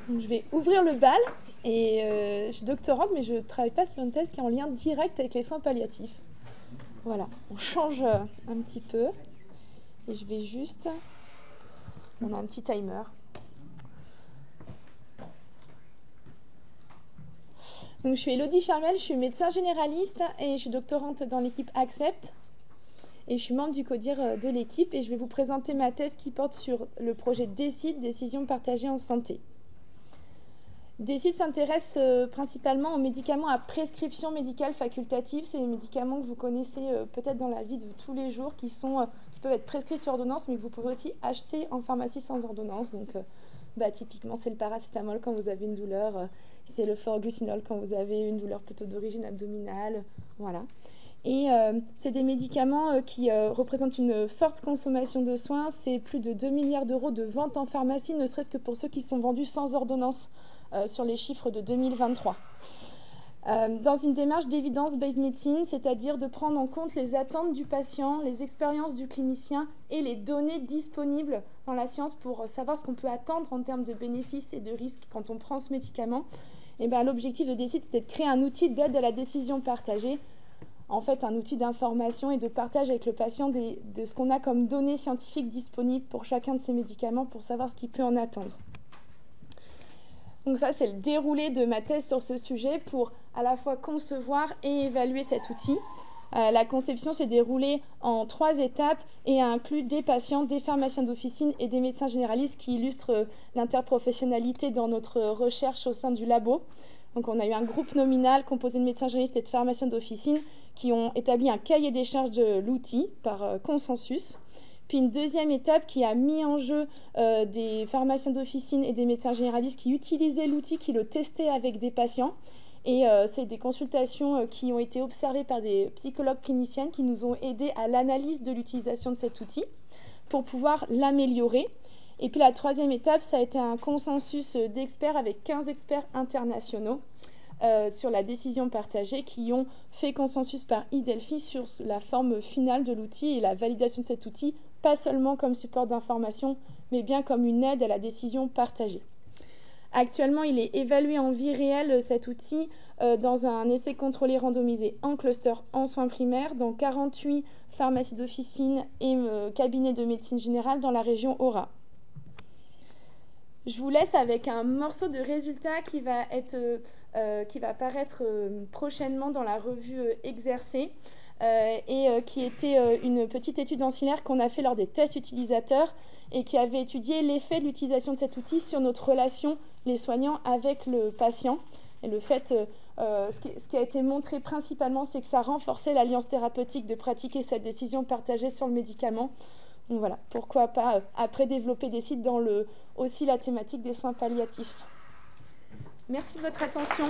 Donc, je vais ouvrir le bal et je suis doctorante, mais je ne travaille pas sur une thèse qui est en lien direct avec les soins palliatifs. Voilà, on change un petit peu et je vais juste... On a un petit timer. Donc, je suis Élodie Charmel, je suis médecin généraliste et je suis doctorante dans l'équipe Accept. Et je suis membre du CODIR de l'équipe et je vais vous présenter ma thèse qui porte sur le projet DECIDE, Décision partagée en santé. DECIDE s'intéresse principalement aux médicaments à prescription médicale facultative. C'est les médicaments que vous connaissez peut-être dans la vie de tous les jours qui peuvent être prescrits sur ordonnance mais que vous pouvez aussi acheter en pharmacie sans ordonnance. Donc, typiquement, c'est le paracétamol quand vous avez une douleur, c'est le fluoroglucinol quand vous avez une douleur plutôt d'origine abdominale. Voilà. Et c'est des médicaments qui représentent une forte consommation de soins. C'est plus de 2 milliards d'euros de ventes en pharmacie, ne serait-ce que pour ceux qui sont vendus sans ordonnance sur les chiffres de 2023. Dans une démarche d'évidence-based medicine, c'est-à-dire de prendre en compte les attentes du patient, les expériences du clinicien et les données disponibles dans la science pour savoir ce qu'on peut attendre en termes de bénéfices et de risques quand on prend ce médicament. Et l'objectif de DECIDE, c'était de créer un outil d'aide à la décision partagée, en fait un outil d'information et de partage avec le patient de ce qu'on a comme données scientifiques disponibles pour chacun de ces médicaments pour savoir ce qu'il peut en attendre. Donc ça, c'est le déroulé de ma thèse sur ce sujet pour à la fois concevoir et évaluer cet outil. La conception s'est déroulée en 3 étapes et a inclus des patients, des pharmaciens d'officine et des médecins généralistes qui illustrent l'interprofessionnalité dans notre recherche au sein du labo. Donc on a eu un groupe nominal composé de médecins généralistes et de pharmaciens d'officine qui ont établi un cahier des charges de l'outil par consensus. Puis une deuxième étape qui a mis en jeu des pharmaciens d'officine et des médecins généralistes qui utilisaient l'outil, qui le testaient avec des patients. Et c'est des consultations qui ont été observées par des psychologues cliniciennes qui nous ont aidés à l'analyse de l'utilisation de cet outil pour pouvoir l'améliorer. Et puis la troisième étape, ça a été un consensus d'experts avec 15 experts internationaux sur la décision partagée qui ont fait consensus par IDELPHI sur la forme finale de l'outil et la validation de cet outil, pas seulement comme support d'information, mais bien comme une aide à la décision partagée. Actuellement, il est évalué en vie réelle, cet outil, dans un essai contrôlé randomisé en cluster en soins primaires, dans 48 pharmacies d'officine et cabinets de médecine générale dans la région Aura. Je vous laisse avec un morceau de résultat qui va paraître prochainement dans la revue Exercer et qui était une petite étude ancillaire qu'on a fait lors des tests utilisateurs et qui avait étudié l'effet de l'utilisation de cet outil sur notre relation, les soignants, avec le patient. Et le fait, ce qui a été montré principalement, c'est que ça renforçait l'alliance thérapeutique de pratiquer cette décision partagée sur le médicament. Donc voilà, pourquoi pas après développer des sites dans aussi la thématique des soins palliatifs. Merci de votre attention.